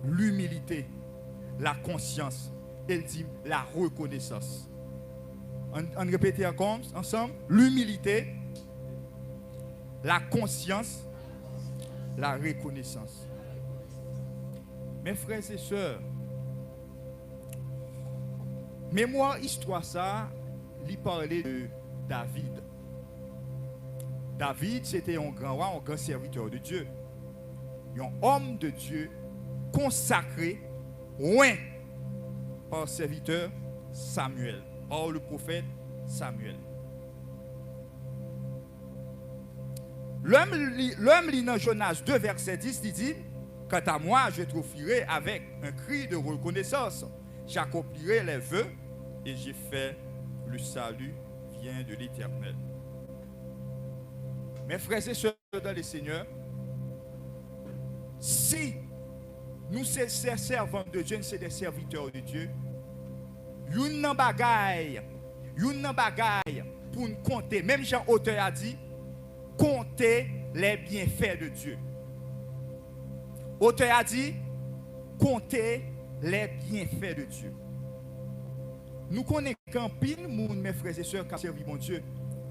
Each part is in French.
l'humilité, la conscience. Elle dit la reconnaissance. On répète encore ensemble. L'humilité, la conscience, la reconnaissance. Mes frères et sœurs, mémoire, histoire, ça, il parlait de David. David, c'était un grand roi, un grand serviteur de Dieu. Un homme de Dieu consacré, loin par serviteur Samuel, par le prophète Samuel. L'homme lit dans Jonas 2, verset 10, il dit, quant à moi, je t'offrirai avec un cri de reconnaissance. J'accomplirai les vœux et j'ai fait le salut vient de l'Éternel. Mes frères et sœurs dans le Seigneur, si nous sommes ces servants de Dieu, nous sommes des serviteurs de Dieu, nous n'en bagaille pour nous compter, même Jean auteur a dit, compter les bienfaits de Dieu. Auteur a dit, compter les bienfaits de Dieu. Nous connaissons qu'un pile monde, mes frères et sœurs, qui servent mon Dieu.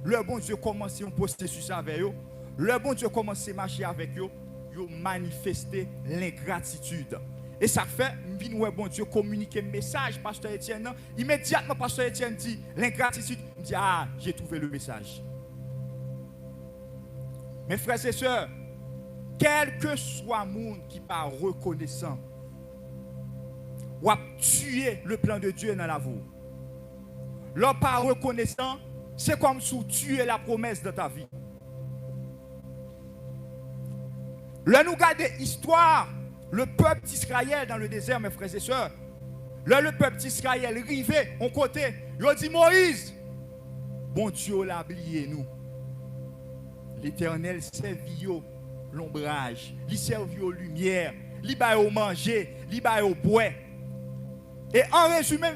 Le bon Dieu commence un processus avec eux. Le bon Dieu commence à marcher avec eux. Ils manifester l'ingratitude. Et ça fait, nous bon Dieu communiquer un message, Pasteur Etienne. Immédiatement, Pasteur Etienne dit l'ingratitude. Il dit, ah, j'ai trouvé le message. Mes frères et sœurs, quel que soit le monde qui n'est pas reconnaissant, ou a tué le plan de Dieu dans la vie. L'homme pas reconnaissant, c'est comme si tu tuais la promesse de ta vie. Là, nous regardons l'histoire, le peuple d'Israël dans le désert, mes frères et sœurs. Là, le peuple d'Israël arrivé, on côté, il a dit Moïse, bon Dieu l'a oublié nous. L'Éternel servit l'ombrage, il servit aux lumières, il va au manger, il va au bois. Et en résumé,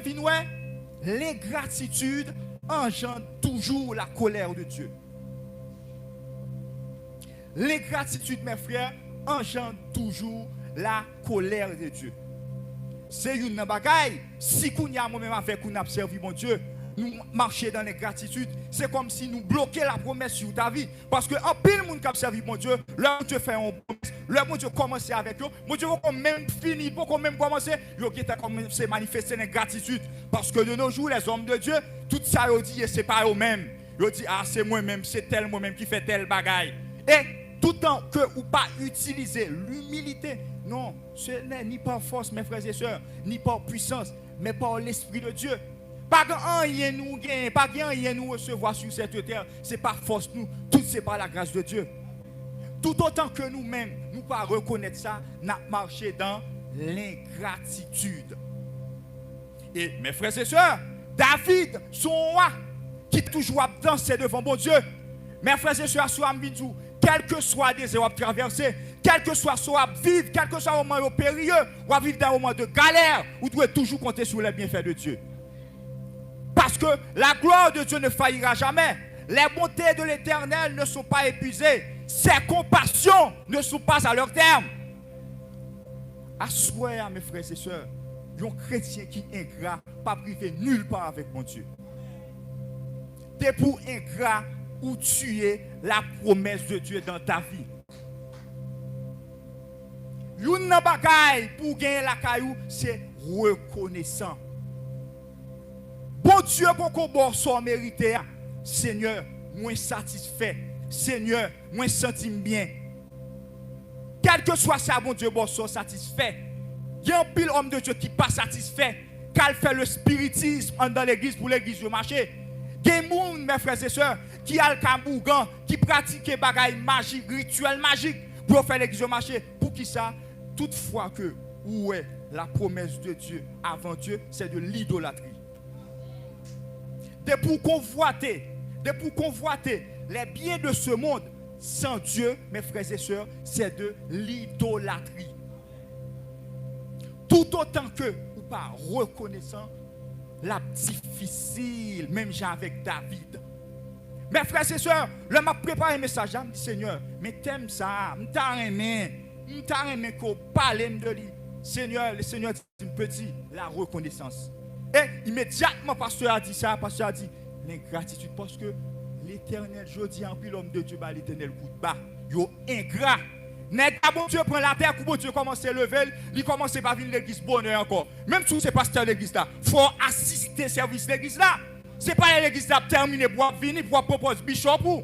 l'ingratitude engendre toujours la colère de Dieu. L'ingratitude, mes frères, engendre toujours la colère de Dieu. C'est une bagaille. Si nous avons même avec nous observé mon Dieu, nous marcher dans l'ingratitude, c'est comme si nous bloquions la promesse sur ta vie. Parce que en pile monde qui observe mon Dieu, là Dieu fait une promesse, là mon Dieu commence avec eux, mon Dieu va même finir, pour même commencer, il qui a commencé à manifester l'ingratitude. Parce que de nos jours, les hommes de Dieu, tout ça ils disent, c'est pas eux-mêmes. Ils disent, ah c'est moi-même, c'est tel moi-même qui fait tel bagaille. Et tout temps que ou pas utiliser l'humilité, non, ce n'est ni par force, mes frères et sœurs, ni par puissance, mais par l'Esprit de Dieu. Pas rien nous gagne, pas rien nous recevoir sur cette terre, c'est pas force nous, tout c'est par la grâce de Dieu. Tout autant que nous-mêmes, nous pas reconnaître ça, nous marcher dans l'ingratitude. Et mes frères et sœurs, David, son roi, qui toujours dansé devant mon Dieu, mes frères et sœurs, soit Mbidou, quel que soit des heures traversées, quel que soit soit vivre, quel que soit un moment périlleux, ou vivre dans un moment de galère, vous devez toujours compter sur les bienfaits de Dieu. Parce que la gloire de Dieu ne faillira jamais. Les bontés de l'Éternel ne sont pas épuisées. Ses compassions ne sont pas à leur terme. Assoyez, mes frères et sœurs, un chrétien qui est ingrat, pas privé nulle part avec mon Dieu. T'es pour ingrat ou tuer la promesse de Dieu dans ta vie. Une bagaille pour gagner la caillou, c'est reconnaissant. Bon Dieu, pour qu'on soit mérité, Seigneur, moi satisfait. Seigneur, moi senti bien. Quel que soit ça, bon Dieu, bon soit satisfait. Il y a un pile homme de Dieu qui n'est pas satisfait. Qu'elle fait le spiritisme dans l'église pour l'église de marché. Il y a des gens, mes frères et sœurs, qui a le cambougan, qui pratiquent des bagailles magiques, rituels magiques pour faire l'église de marché. Pour qui ça? Toutefois que, où est la promesse de Dieu avant Dieu, c'est de l'idolâtrie. De pour convoiter les biens de ce monde sans Dieu, mes frères et sœurs, c'est de l'idolâtrie. Tout autant que ou pas reconnaissant, la difficile, même j'ai avec David. Mes frères et sœurs, je m'a préparé un message, je me dis Seigneur, mais t'aimes ça, m't'a aimé qu'on parle de lui. Seigneur, le Seigneur dit petit, la reconnaissance. Et immédiatement, pasteur a dit ça, pasteur a dit l'ingratitude, parce que l'Éternel, je dis en plus l'homme de Dieu, l'Éternel coup de bas, yo ingrat. N'est pas bon Dieu prend la terre, bon Dieu commence à lever, il commence pas à venir l'église bonheur encore. Même si c'est pasteur de l'église là, il faut assister au service de l'église là. Ce n'est pas l'église là terminé pour venir pour proposer bishop ou.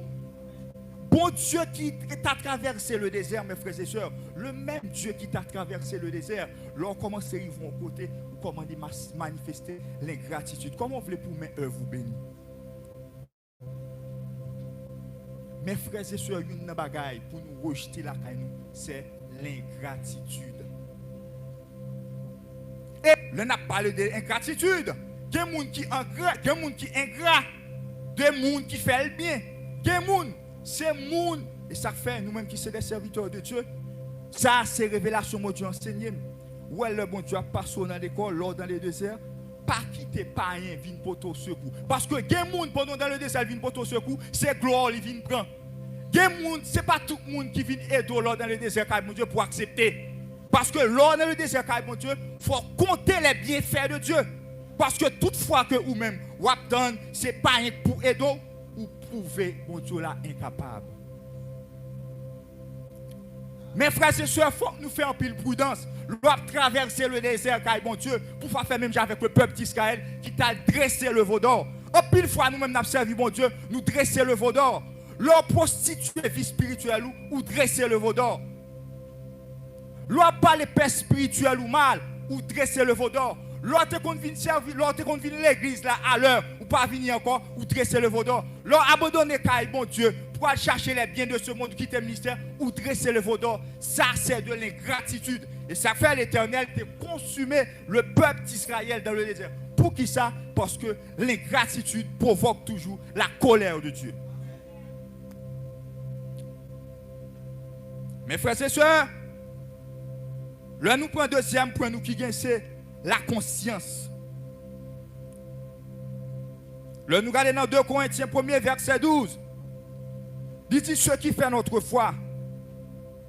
Bon Dieu qui t'a traversé le désert, mes frères et sœurs, le même Dieu qui t'a traversé le désert, lorsqu'on commence à arriver au côté, vous commandez manifester l'ingratitude. Comment vous voulez pour mes œuvres vous bénir? Mes frères et sœurs, une bagaille pour nous rejeter la caille, c'est l'ingratitude. Et là, on a parlé de l'ingratitude. Il y a des gens qui ingrat, il y a des gens qui ingrat, des gens qui font le bien. Il y a des gens, c'est gens, et ça fait nous-mêmes qui sommes des serviteurs de Dieu. Ça, c'est révélation que Dieu enseigne. Où est le bon Dieu a passé dans l'école, lors dans les déserts, pas quitter pas rien, vient pour ton secours. Parce que les gens, pendant dans le désert, viennent pour ton secours, c'est gloire, ils viennent prendre. Ce n'est pas tout le monde qui vient aider lors dans le désert, mon Dieu, pour accepter. Parce que lors dans le désert, mon Dieu, il faut compter les bienfaits de Dieu. Parce que toutefois que vous-même, vous attendez, ce n'est pas pour aider, vous pouvez, mon Dieu, là, incapable. Mes frères et sœurs, il faut que nous fassions un pile prudence. Nous devons traverser le désert, car mon Dieu, pour faire même avec le peuple d'Israël qui t'a dressé le veau d'or. Un pile fois, nous-mêmes, nous avons servi, mon Dieu, nous dresser le veau d'or. Leur prostituer vie spirituelle ou dresser le veau d'or. Leur pas les paix spirituelles ou mal ou dresser le veau d'or. Leur te qu'on vient servir, leur te qu'on vient l'église là à l'heure ou pas venir encore ou dresser le veau d'or. Leur abandonner car bon Dieu pour aller chercher les biens de ce monde qui t'est ministère ou dresser le veau d'or. Ça c'est de l'ingratitude et ça fait l'Éternel de consumer le peuple d'Israël dans le désert. Pour qui ça? Parce que l'ingratitude provoque toujours la colère de Dieu. Mes frères et sœurs, là nous prenons deuxième point nous qui gagne c'est la conscience. Là nous regardons dans 2 Corinthiens 1er verset 12. Dit ce qui fait notre foi,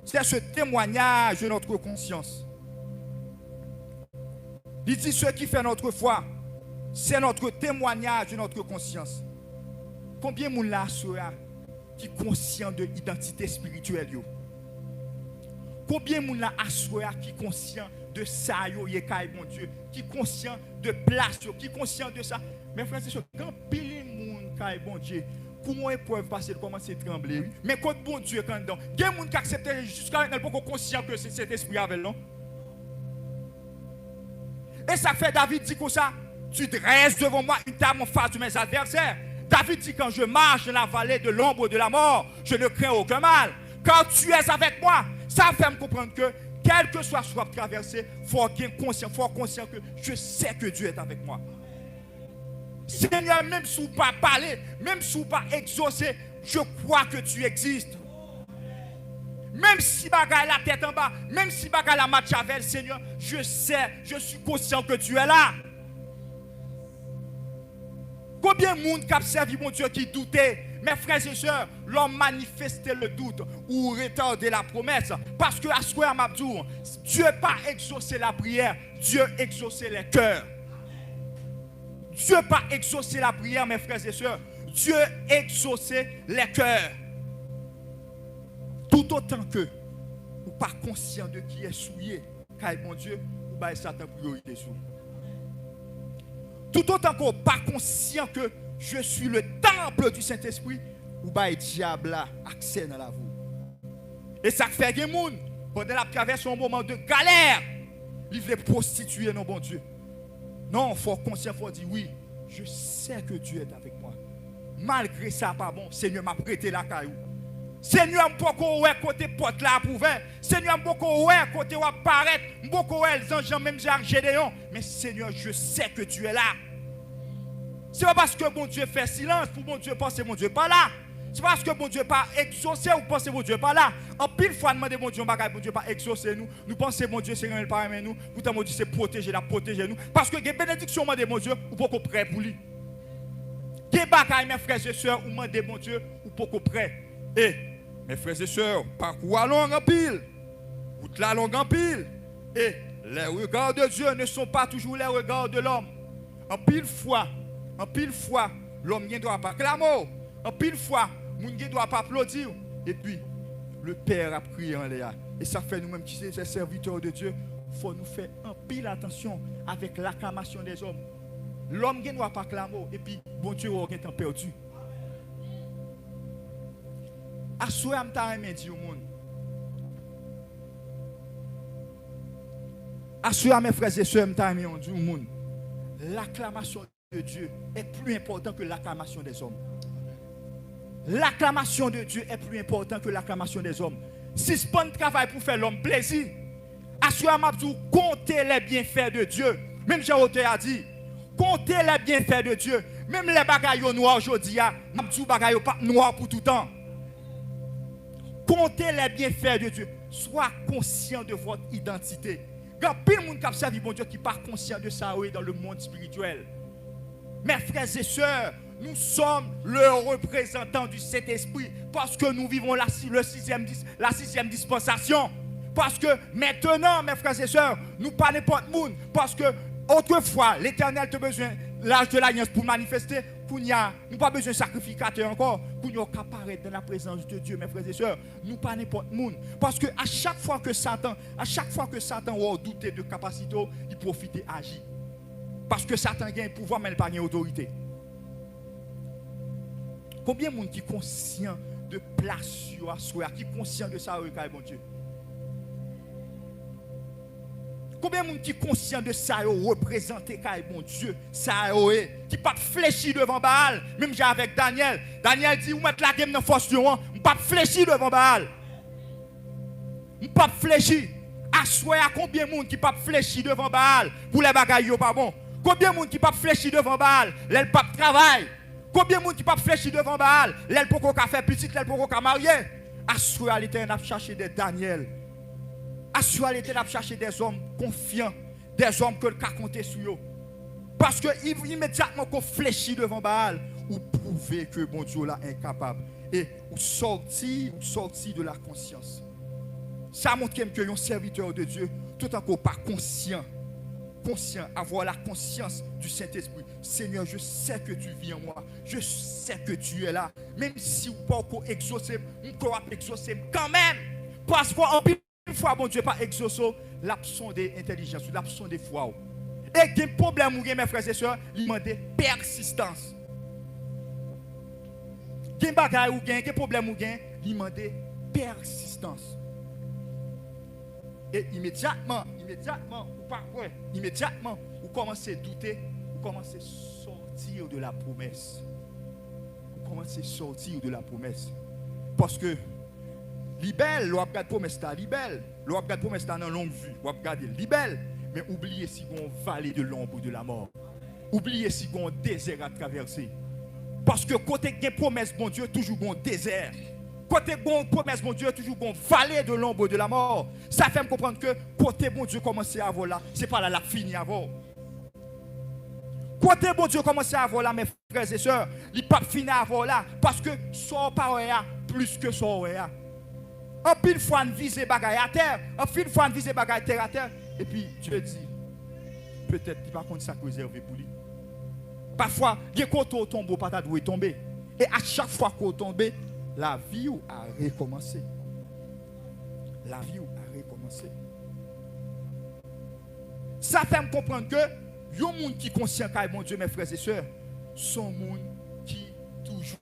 c'est ce témoignage de notre conscience. Dit ce qui fait notre foi, c'est notre témoignage de notre conscience. Combien de gens là qui sont conscients de l'identité spirituelle yo? Combien de gens qui sont conscients de ça, mon Dieu, qui sont conscients de place, qui sont conscients de ça. Mes frères et sœurs, quand pile de gens, bon Dieu, comment ils peuvent passer, commencer à trembler. Mais quand bon Dieu, quand dedans, il y a des gens qui acceptent jusqu'à maintenant pour conscient que c'est cet esprit avec non. Et ça fait David dit comme ça, tu dresses devant moi une table en face de mes adversaires. David dit quand je marche dans la vallée de l'ombre de la mort, je ne crains aucun mal. Quand tu es avec moi, ça fait me comprendre que quel que soit ce que je traverse, il faut être conscient que je sais que Dieu est avec moi. Seigneur, même si vous ne pas parler, même si vous ne pas exaucer, je crois que tu existes. Même si bagaille la tête en bas, même si bagaille la match avec Seigneur, je sais, je suis conscient que tu es là. Combien de monde qui a servi mon Dieu qui doutait? Mes frères et sœurs, l'homme manifestait le doute ou retardait la promesse. Parce que à ce moment Dieu n'a pas exaucé la prière, Dieu exaucé les cœurs. Dieu n'a pas exaucé la prière, mes frères et sœurs. Dieu exaucé les cœurs. Tout autant que vous n'êtes pas conscient de qui est souillé, car mon Dieu, vous avez Satan priorité sur. Tout autant que vous n'êtes pas conscient que je suis le temple du Saint-Esprit, vous avez diable là, accès dans la vie. Et ça fait des gens, pendant la traverse un moment de galère, ils veulent prostituer nos bon Dieu. Non, il faut conscient, il faut dire oui, je sais que Dieu est avec moi. Malgré ça, pas bon, Seigneur m'a prêté la caillou. Seigneur m'a beaucoup ouais côté porte là pour Seigneur m'a beaucoup ouais côté où apparaître, beaucoup ouais les anges même Gédéon, mais Seigneur, je sais que tu es là. C'est pas parce que mon Dieu fait silence pour mon Dieu penser mon Dieu pas là. C'est parce que mon Dieu pas exaucé ou penser mon Dieu pas là. En pile fois demander mon Dieu mon Dieu pas exaucer nous. Nous pensons mon Dieu Seigneur il pas aimer nous. Pourtant mon Dieu c'est protéger nous parce que les bénédictions de mon Dieu ou pas prêt pour lui. Des bagailles mes frères et sœurs ou demander mon Dieu ou pas prêt. Et mes frères et sœurs, parcours long en pile. Route la longue en pile. Et Les regards de Dieu ne sont pas toujours les regards de l'homme. En pile fois, l'homme ne doit pas clamer. En pile fois, moun ne doit pas applaudir. Et puis, le Père a prié en l'air. Et ça fait nous-mêmes qui sommes serviteurs de Dieu, il faut nous faire un pile attention avec l'acclamation des hommes. L'homme ne doit pas clamer. Et puis, bon Dieu, on est perdu. Assoyez à me dire au monde. Assurez mes frères et sœurs, l'acclamation de Dieu est plus importante que l'acclamation des hommes. L'acclamation de Dieu est plus importante que l'acclamation des hommes. Si ce n'est pas travail pour faire l'homme plaisir, assurez-moi de compter les bienfaits de Dieu. Même Jean-Auteur a dit, compter les bienfaits de Dieu. Même les bagailles noirs aujourd'hui, les bagailles pas noirs pour tout le temps. Comptez les bienfaits de Dieu. Sois conscient de votre identité. Il y a plein de monde qui a servi bon Dieu qui n'est pas conscient de ça dans le monde spirituel. Mes frères et sœurs, nous sommes le représentant du Saint-Esprit parce que nous vivons la sixième dispensation. Parce que maintenant, mes frères et sœurs, nous ne pas n'importe monde. Parce que autrefois, l'Éternel a besoin de l'âge de l'alliance pour manifester. Nous n'avons pas besoin de sacrificateur encore. Pour nous apparaître dans la présence de Dieu, mes frères et sœurs. Nous pas n'importe monde. Parce que à chaque fois que Satan a douté de capacité, il profite et agit. Parce que Satan a un pouvoir, mais il n'a pas d'autorité. Combien de monde qui est conscient de place sur soi, qui est conscient de ça, mon Dieu? Combien de monde qui est conscient de ça, représenter mon Dieu, ça, qui pas fléchi devant Baal, même avec Daniel. Daniel dit, vous mettez la game dans force, je ne pas fléchi devant Baal. Je ne pas fléchi. Assoyez à combien de monde qui pas fléchi devant Baal pour les bagailles, pas bon. Combien de monde qui pas fléchi devant Baal, l'elle pas travail. Combien de monde qui pas fléchi devant Baal, l'elle pas faire petit, l'elle pas marier. Assoyez à l'Éternel à chercher des Daniel. Assurez l'Éternel à chercher des hommes confiants, des hommes que le cas compter sur eux. Parce que immédiatement qu'on fléchit devant Baal, ou prouver que bon Dieu là est incapable. Et ou sortir de la conscience. Ça montre que un serviteur de Dieu, tout encore pas conscient, avoir la conscience du Saint-Esprit. Seigneur, je sais que tu vis en moi. Je sais que tu es là. Même si vous ne pouvez pas exaucer, vous pouvez exaucer quand même. Parce qu'en une fois, bon Dieu, pas exaucé, l'absence d'intelligence, l'absence de foi. Et il y a un problème, mes frères et sœurs, il demande persistance. Il y a un problème, il demande persistance. Et immédiatement, vous commencez à douter, vous commencez à sortir de la promesse. Vous commencez à sortir de la promesse. Parce que libelle, l'on regarde promesse ta libelle, l'on regarde promesse ta dans longue vue, l'on regarde libelle, mais oubliez si on vallée de l'ombre de la mort. Oubliez si on désert à traverser. Parce que côté une promesse bon Dieu, toujours un désert. Côté bon promesse bon Dieu, toujours une vallée de l'ombre de la mort. Ça fait me comprendre que côté bon Dieu commence à avoir là, c'est pas là la fini avant. Côté bon Dieu commence à avoir là, mes frères et sœurs, il n'est pas fini à avoir là, parce que son parole plus que son est. En pile fois, on vise bagaille à terre. En pile fois, on vise bagaille terre à terre. Et puis, Dieu dit, peut-être qu'il va compte ça réservé pour lui. Parfois, il y a quand on tombe, pas doit tomber. Et à chaque fois qu'on tombe, la vie a recommencé. La vie a recommencé. Ça fait me comprendre que il y a un monde qui est conscient, mon Dieu, mes frères et sœurs, sont un monde qui toujours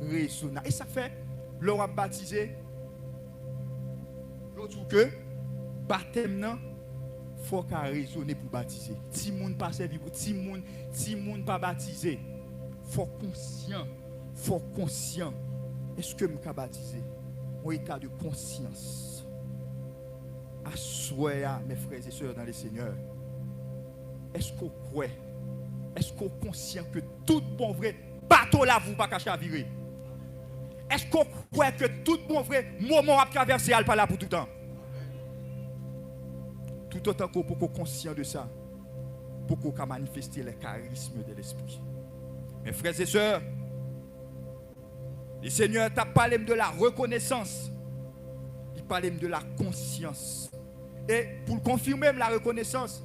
raisonnable. Et ça fait, leur a baptisé. L'autre que baptême nan faut qu'à raisonner pour baptiser. Si moun pas servi pour si moun pas baptisé, faut conscient. Est-ce que m'ka baptiser? En état de conscience. Assoyez mes frères et sœurs dans le Seigneur. Est-ce qu'on croit? Est-ce qu'on est conscient que tout bon vrai bateau là vous pas cacher à virer? Est-ce qu'on croit que tout bon vrai moment à traverser pas là pour tout le temps? Tout autant qu'on peut être conscient de ça, pour qu'on manifester les charismes de l'esprit. Mes frères et sœurs, le Seigneur t'a parlé de la reconnaissance, il parle de la conscience. Et pour confirmer la reconnaissance,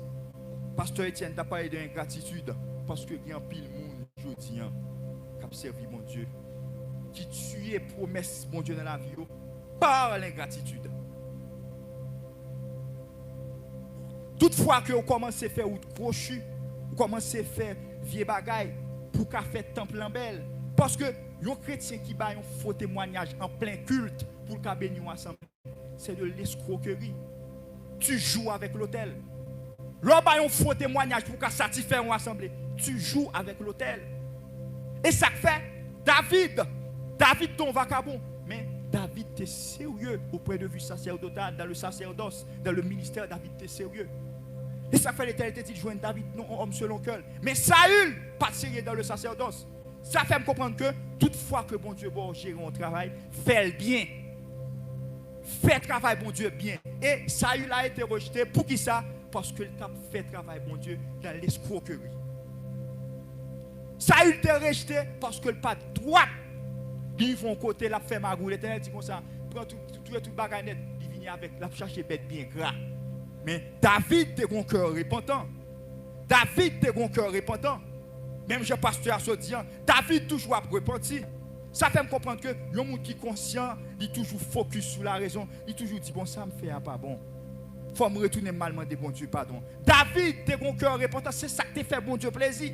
Pasteur Etienne t'a parlé d'ingratitude parce que il y a un pile monde aujourd'hui qui a servi mon Dieu, qui tuait promesses mon Dieu dans la vie par l'ingratitude. Toutefois que vous commencez à faire ou crochu, vous commencez à faire vieux bagaille pour qu'à faire temple en belle, parce que les chrétiens qui baillent un faux témoignage en plein culte pour qu'à bénir ensemble, c'est de l'escroquerie. Tu joues avec l'autel. L'on baille un faux témoignage pour qu'à satisfaire une assemblée, tu joues avec l'autel. Et ça fait David ton vagabond, mais David t'es sérieux auprès de vie sacerdotale, dans le sacerdoce, dans le ministère. David t'es sérieux. Et ça fait l'Éternel dit joindre David, non homme selon cœur. Mais Saül, pas sérieux dans le sacerdoce. Ça fait me comprendre que toutefois que bon Dieu bon gérer un travail, fait le bien. Fait travail bon Dieu bien. Et Saül a été rejeté pour qui ça? Parce que il a fait travail bon Dieu dans l'escroquerie. Saül t'a rejeté parce que le pas droit. Ils vont côté la fait magou. L'Éternel dit comme ça, prends tout bagage net, il vient avec la chercher bête bien gras. Mais David était un cœur repentant. David était un cœur repentant. Même je pasteur à ce dire, David toujours a repenti. Ça fait me comprendre que le monde qui est conscient, il toujours focus sur la raison, il toujours dit bon ça me fait pas bon. Faut me retourner mal demander bon Dieu pardon. David était un cœur repentant, c'est ça qui te fait bon Dieu plaisir.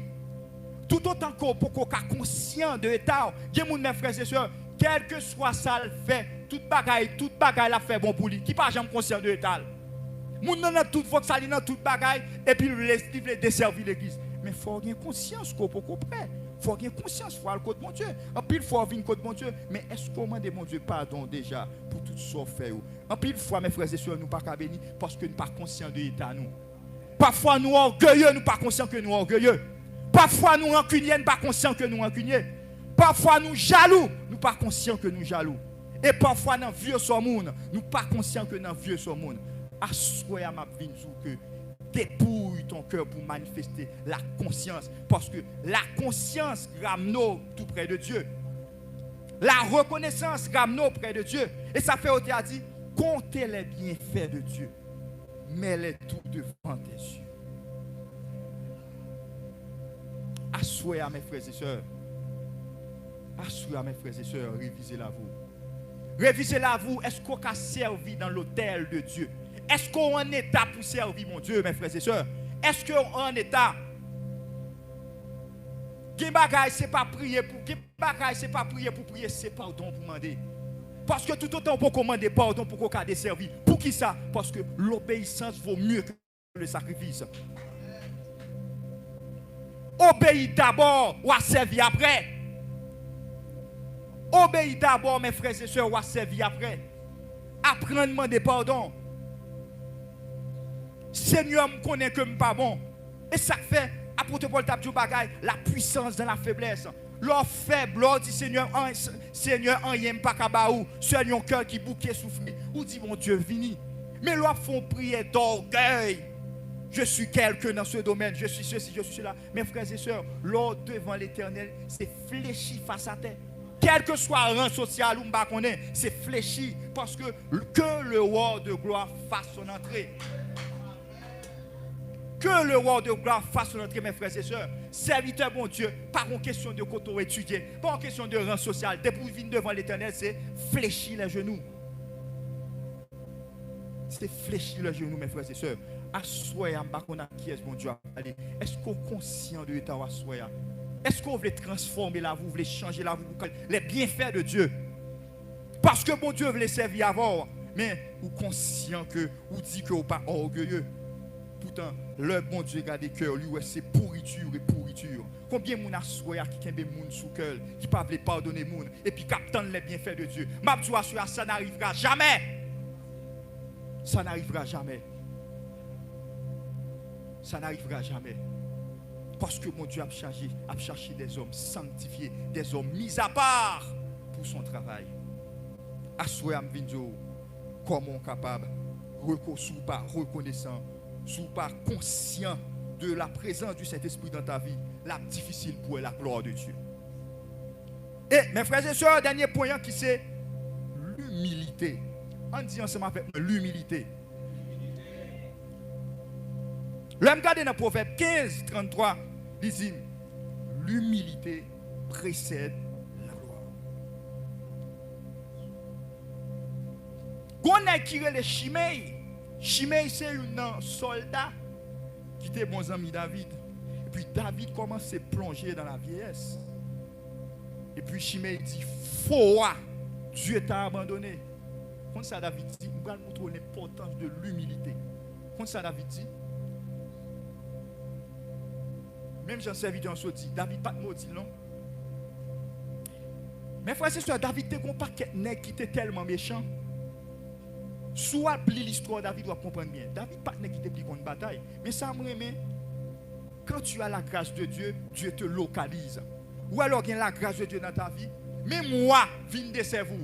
Tout autant qu'on peut conscient de l'état, il y a mes frères et sœurs, quel que soit ça le fait, toute bagaille la fait bon pour lui. Qui pas jamais conscient de l'état. Moun nan tout faut que ça dans toute bagaille et puis il desservir l'église. Mais il faut avoir conscience qu'on peut comprendre. Il faut avoir conscience, il faut aller côté mon Dieu. En plus, il faut venir côté mon Dieu. Mais est-ce qu'on demande mon Dieu pardon déjà pour tout ce qu'on fait? En plus, fois, mes frères et sœurs, nous ne sommes pas bénis parce que nous ne sommes pas conscients de l'état. Parfois, nous sommes orgueilleux, nous ne sommes pas conscients que nous sommes orgueilleux. Parfois, nous rancuniers, nous ne sommes pas conscients que nous sommes rancuniers. Parfois, nous jaloux, nous ne sommes pas conscients que nous jaloux. Et parfois, dans le vieux monde, nous ne sommes pas conscients que dans le vieux monde. Assoyez à ma vie que dépouille ton cœur pour manifester la conscience. Parce que la conscience ramène tout près de Dieu. La reconnaissance ramène près de Dieu. Et ça fait autre a dit, comptez les bienfaits de Dieu. Mets-les tout devant tes yeux. Assoyez à mes frères et sœurs. Assoyez à mes frères et sœurs, révisez-la vous. Révisez-la vous. Est-ce qu'on a servi dans l'autel de Dieu? Est-ce qu'on est en état pour servir mon Dieu, mes frères et sœurs? Est-ce qu'on est en état? C'est pas prier pour prier, c'est pardon pour demander. Parce que tout autant pour commander pardon pour qu'on ait desservi. Pour qui ça? Parce que l'obéissance vaut mieux que le sacrifice. Obéis d'abord ou à servir après. Obéis d'abord, mes frères et sœurs, ou à servir après. Apprendre à demander pardon. Seigneur, me connaît que je ne suis pas bon. Et ça fait, apôtre Paul tape du bagaille, la puissance dans la faiblesse. L'or faible, l'or dit Seigneur, en rien pas kabaou, seul un cœur qui bouquet souffle. Ou dit mon Dieu, vini. Mais l'or font prier d'orgueil. Je suis quelqu'un dans ce domaine, je suis ceci, je suis cela. Mes frères et sœurs, l'or devant l'Éternel, c'est fléchi face à terre. Quel que soit le rang social ou m'ba connaît, c'est fléchi parce que le roi de gloire fasse son entrée. Que le roi de gloire fasse son entrée, mes frères et sœurs. Serviteur bon Dieu, pas en question de côté étudier, pas en question de rang social. Dès pour venir devant l'Éternel, c'est fléchir les genoux. C'est fléchir les genoux, mes frères et sœurs. Assoyez à m'bakona qui est mon Dieu. Allez, est-ce qu'on est conscient de l'état assoyez? Est-ce qu'on veut transformer la vie, vous voulez changer la vie, les bienfaits de Dieu? Parce que mon Dieu veut les servir avant, mais vous conscient que vous dites que vous pas orgueilleux. Pourtant, le bon Dieu garde le cœur, lui, c'est pourriture et pourriture. Combien de gens assoyent qui ont des gens sous cœur, qui ne peuvent pas pardonner les gens, et puis captent les bienfaits de Dieu? Ma joie, ça n'arrivera jamais. Ça n'arrivera jamais. Ça n'arrivera jamais. Parce que mon Dieu a cherché des hommes sanctifiés, des hommes mis à part pour son travail. Assoyez à m'vinzo, comment capable, sous pas reconnaissant, sous pas conscient de la présence du Saint-Esprit dans ta vie, la difficile pour la gloire de Dieu. Et mes frères et sœurs, dernier point qui c'est l'humilité. On dit ensemble avec l'humilité. L'homme regardé dans Proverbe 15, 33, il dit, l'humilité précède la gloire. Qu'on a tiré les Shimei. Shimei, c'est un soldat qui était bon ami David. Et puis David commence à plonger dans la vieillesse. Et puis Shimei dit, faux, Dieu t'a abandonné. Quand ça David dit, nous allons montrer l'importance de l'humilité. Quand ça David dit, même Jean Serviteur en dit, David pas de maudit, non? Mais frère, c'est sûr, David était un paquet de nègres qui était tellement méchant. Soit pli l'histoire, David doit comprendre bien. David pas de nègre qui était pris pour une bataille. Mais ça me remet, quand tu as la grâce de Dieu, Dieu te localise. Ou alors il y a la grâce de Dieu dans ta vie. Même moi, viens de servir.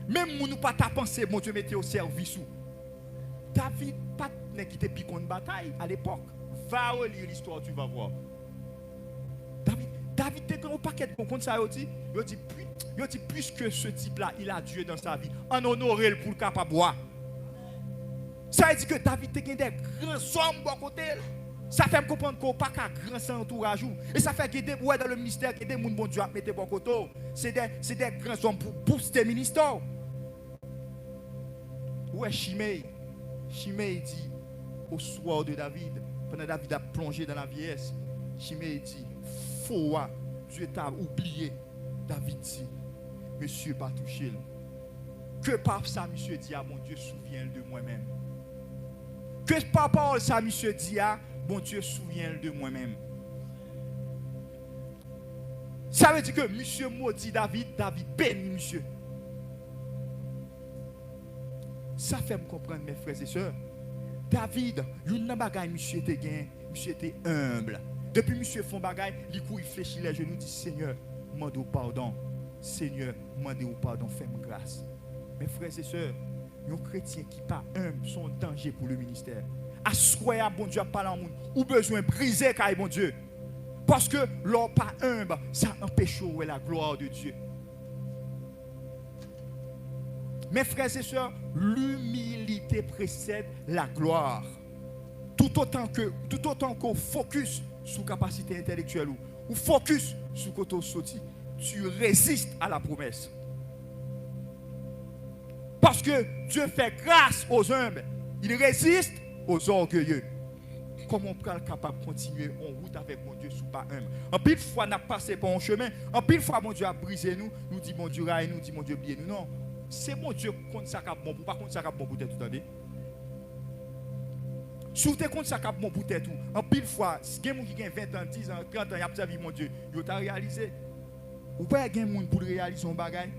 Même moi, nous pas ta pensée, mon Dieu mettait au service. David pas de nègre qui était pris pour une bataille à l'époque. Va relire l'histoire, tu vas voir. David était un paquet de compte ça, il dit puisque ce type-là, il a Dieu dans sa vie, en honorer pour le capable boire. Ça veut dire que David était des grands hommes à côté. Ça fait me comprendre qu'on n'a pas qu'un grand entourage. Et ça fait que dans le ministère, que des gens bon Dieu à mettre bon côté. C'est des grands hommes pour booster le ministère. Ouais, Shimei dit au soir de David, pendant David a plongé dans la vieillesse, Shimei dit, faux, Dieu t'a oublié. David dit, monsieur pas touché. Que par ça, monsieur dit, ah mon Dieu, souviens de moi-même. Que par parole ça, monsieur dit, ah bon Dieu, souviens de moi-même. Ça veut dire que monsieur maudit David, David bénit monsieur. Ça fait me comprendre, mes frères et sœurs. David, il y a un bagage, monsieur était gain, monsieur était humble. Depuis monsieur font bagaille, il fléchit les genoux, dit Seigneur, demande pardon. Seigneur, demande pardon, fais-moi grâce. Mes frères et sœurs, les chrétiens qui pas humbles sont en danger pour le ministère. Assoyez bon Dieu à parler en monde, ou besoin de briser car bon Dieu. Parce que l'homme pas humble, ça empêche la gloire de Dieu. Mes frères et sœurs, l'humilité précède la gloire. Tout autant qu'on focus sur capacité intellectuelle ou focus sur côté sorti, tu résistes à la promesse. Parce que Dieu fait grâce aux humbles, il résiste aux orgueilleux. Comment on peut être capable de continuer en route avec mon Dieu sous pas humble? En pile fois, on a passé par un chemin, en pile fois, mon Dieu a brisé nous, nous dit mon Dieu raille nous, dit mon Dieu bien nous. Non, c'est mon Dieu contre ça cap bon, pas contre ça cap bon pour tout année. Si tu compte ça cap bon pour tout, en pile fois, si quelqu'un qui a 20 ans, 10 ans, 30 ans, il a observé mon Dieu, il a réalisé. Ou pas quelqu'un qui pour réaliser son bagage,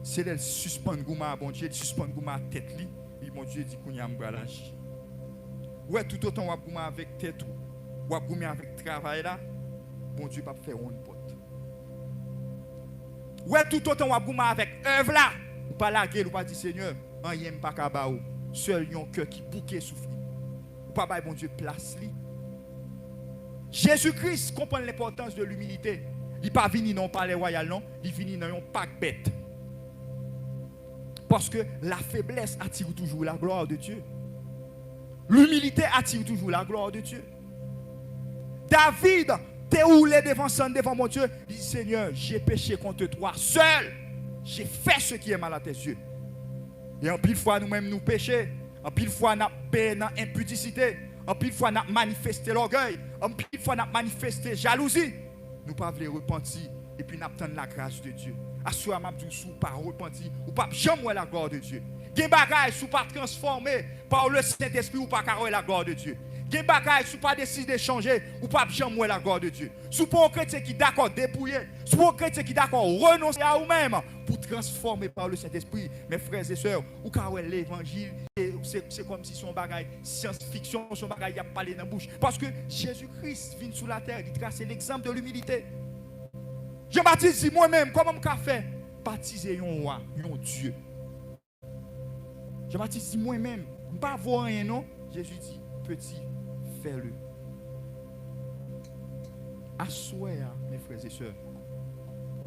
c'est de suspendre gouma bon Dieu, de suspendre gouma tête li, et mon Dieu dit qu'on y a m'bralage. Ouais, tout autant on va gouma avec tête ou on gouma avec travail là, bon Dieu pas faire une porte. Ouais, tout autant on va gouma avec œuvre là, ou pas la gueule ou pas dire Seigneur, en yem pas kabaou, seul yon cœur qui bouquet souffle. Ou pas bail bon Dieu place li. Jésus-Christ comprend l'importance de l'humilité. Il n'est pas venu non palais royal, non. Il venu dans un pack bête. Parce que la faiblesse attire toujours la gloire de Dieu. L'humilité attire toujours la gloire de Dieu. David, t'es roulé devant mon Dieu. Il dit Seigneur, j'ai péché contre toi seul. J'ai fait ce qui est mal à tes yeux. Et en pile fois, nous-mêmes nous péchons. En pile fois, nous avons péché dans l'impudicité. En pile fois, nous avons manifesté l'orgueil. En pile fois, nous avons manifesté jalousie. Nous ne pouvons pas repentir et puis nous attendons la grâce de Dieu. Assoyez m'a dit sous pas repentir ou pas jamais la gloire de Dieu. Gen bagay sous pas transformé par le Saint-Esprit ou pas carrer la gloire de Dieu. Gen bagay sous pas décider de changer ou pas jamais la gloire de Dieu. Sous pas un chrétien qui d'accord dépouiller, sous pas un chrétien qui d'accord renoncer à vous-même pour transformer par le Saint-Esprit. Mes frères et sœurs, ou carrer l'évangile, c'est comme si son bagay science-fiction, son bagay y a parlé dans la bouche parce que Jésus-Christ vient sur la terre, il trace l'exemple de l'humilité. Jean-Baptiste dit moi-même, comment je fais? Baptiser un roi, un Dieu. Jean-Baptiste dit moi-même, je ne vais pas voir rien, non? Jésus dit, petit, fais-le. Assoyez, mes frères et sœurs,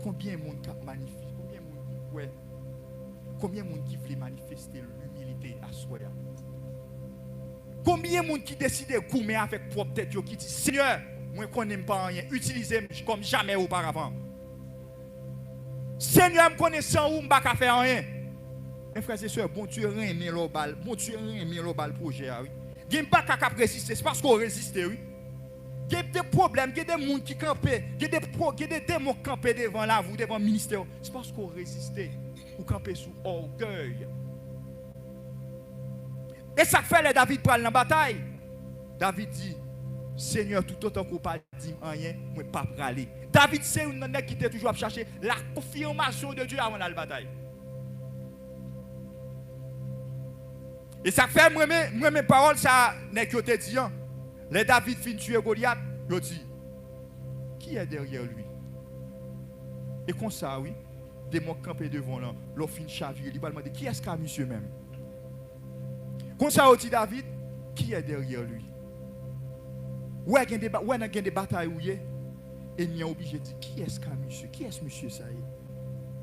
combien de monde magnifique, combien de monde qui veut manifester l'humilité, assoyez. Combien de monde qui décide de goumer avec propre tête qui dit Seigneur, moi je ne connais pas rien, utilisez-moi comme jamais auparavant. Seigneur, je connais sans ou je ne peux pas faire rien. Mes frères et sœurs, bon Dieu remet le bal, bon Dieu remet le bal projet oui. Il n'y a pas qu'à résister, c'est parce qu'on résiste oui. Il y a des problèmes, il y a des gens qui campent, il y a des démons qui campent devant la vous, devant le ministère. C'est parce qu'on résiste ou camper sous orgueil. Et ça fait les David pour aller dans la bataille. David dit, Seigneur, tout autant qu'on pas dit rien, moi pas aller. David c'est un homme qui était toujours à chercher la confirmation de Dieu avant la bataille. Et ça fait moi mes paroles ça n'est que te dit. Les David fin tuer Goliath, il dit qui est derrière lui? Et comme ça oui, des mots campés devant là, l'on fin chavier, il va demander qui est-ce qu'a monsieur même? Comme ça, dit David, qui est derrière lui? Où est-ce qu'il y a des batailles où il est? Et il est obligé de dire, qui est-ce qu'a monsieur? Qui est-ce monsieur ça y est?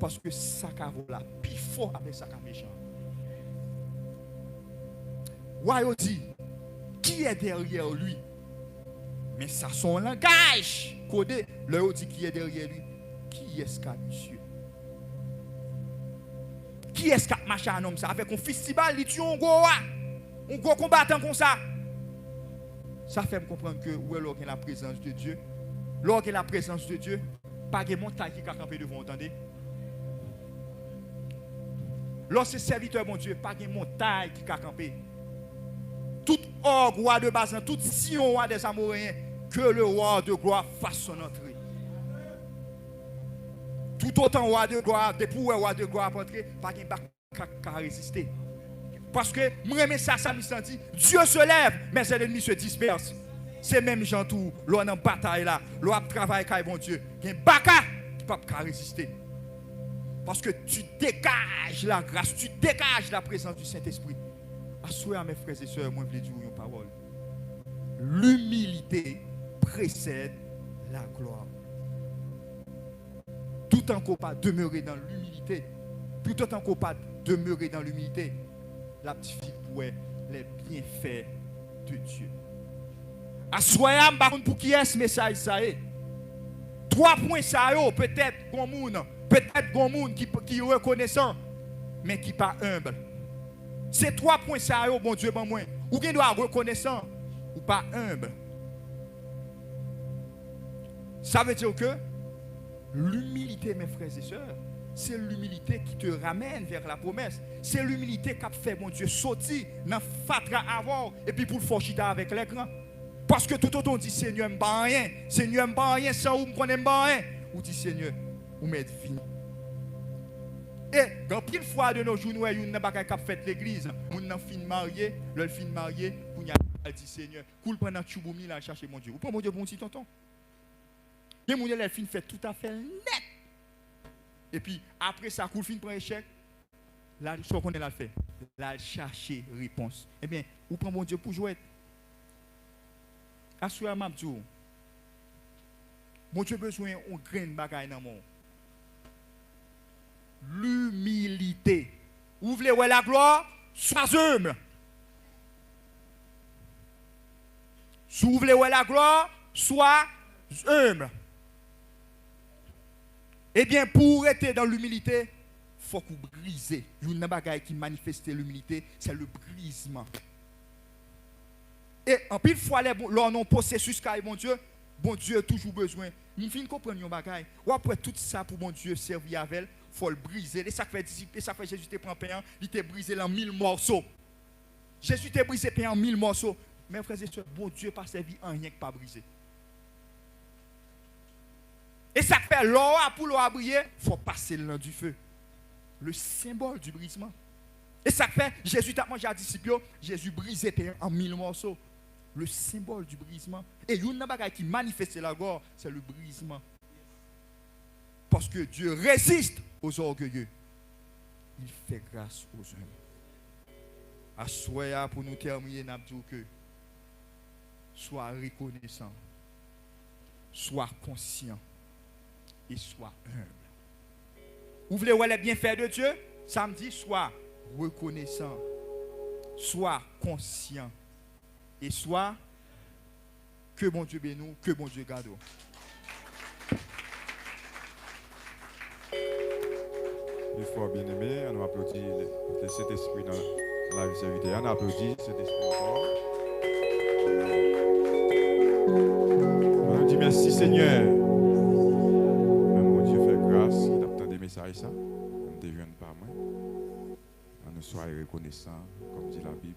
Parce que ça qu'a là, plus fort avec ça qu'a méchant. Où il dit, qui est derrière lui? Mais ça son langage codé. Là, dit qui est derrière lui? Qui est-ce qu'a monsieur? Qui est-ce qu'a marché un homme ça? Avec un festival, il tue un gros combattant comme ça. Ça fait me comprendre que où est là la présence de Dieu? Là la présence de Dieu, pas de montagne qui a campé devant, entendez? Lorsque c'est serviteur mon Dieu, pas de montagne qui a campé. Tout orgue roi de Bazan, tout Sion roi des Amoréens, que le roi de gloire fasse son entrée. Tout autant roi de gloire, depuis roi de gloire entrer, pas de qui a résisté. Parce que moi, ça me senti. Dieu se lève, mais ses ennemis se dispersent. C'est même gens tout, l'on en bataille là, l'on travaille avec mon Dieu. Il y a un baka qui ne peut pas résister. Parce que tu dégages la grâce, tu dégages la présence du Saint-Esprit. Assoyez mes frères et sœurs, moi je veux dire une parole. L'humilité précède la gloire. Tout en qu'on pas demeurer dans l'humilité, tout en qu'on pas demeurer dans l'humilité, la petite fille pourrait les bienfaits de Dieu. Assoyez pour qui est ce message ça est. 3 points ça est, peut-être bon qui est reconnaissant, mais qui pas humble. C'est 3 points ça est, bon Dieu, bon moi. Ou qui doit reconnaissant, ou pas humble. Ça veut dire que l'humilité, mes frères et sœurs, c'est l'humilité qui te ramène vers la promesse. C'est l'humilité qui a fait mon Dieu sortir dans fatra avant et puis pour le forchita avec les grands. Parce que tout autant on dit Seigneur, je ne rien. Seigneur, je ne rien sans vous, je ne rien. Ou dit Seigneur, vous m'êtes fini. Et dans pile fois de nos jours, nous avons une bagaille qui a fait l'église. Nous avons fini marié, le fin marié, pour nous dit Seigneur, coule pendant Tchouboumi là chercher mon Dieu. Vous prenez mon Dieu pour un petit tonton. Et mon Dieu, le fin fait tout à fait net. Et puis, après ça, coule fin prend échec. Là, ce qu'on a fait, là, chercher réponse. Eh bien, vous prenez mon Dieu pour jouer. Assurez moi Dieu. Mon Dieu besoin d'un grain de bagaille dans le monde. L'humilité. Vous voulez voir la gloire? Sois humble. Si vous voulez voir la gloire, sois humble. Eh bien, pour être dans l'humilité, il faut que vous brisez. Une bagaille qui manifeste l'humilité, c'est le brisement. Et en pile fois, l'on a processus car bon Dieu a toujours besoin. Nous finissons comprendre une bagaille. Ou après tout ça pour mon Dieu servir avec elle, il faut le briser. Et ça fait Jésus te prend pain, il t'a brisé en 1000 morceaux. Jésus t'a brisé pain en 1000 morceaux. Mes frères et sœurs, bon Dieu pas servi en rien que pas brisé. Et ça fait l'or pour l'or briller, il faut passer le du feu. Le symbole du brisement. Et ça fait, Jésus t'a mangé à disciples, Jésus brisé pain en 1000 morceaux. Le symbole du brisement. Et il y a une bagaille qui manifeste la gloire, c'est le brisement. Parce que Dieu résiste aux orgueilleux. Il fait grâce aux humbles. Assoya pour nous terminer, nous disons que sois reconnaissant, sois conscient et sois humble. Vous voulez voir les bienfaits de Dieu? Samedi, sois reconnaissant, sois conscient et soit que bon Dieu bénisse, que bon Dieu garde. Une fois bien aimé, on applaudit le Saint-Esprit dans la vie serviteur. On applaudit Saint-Esprit encore. On dit merci Seigneur. Même mon Dieu fait grâce, il a tant de messages ça. On ne devient pas moi. On ne soit reconnaissant, comme dit la Bible.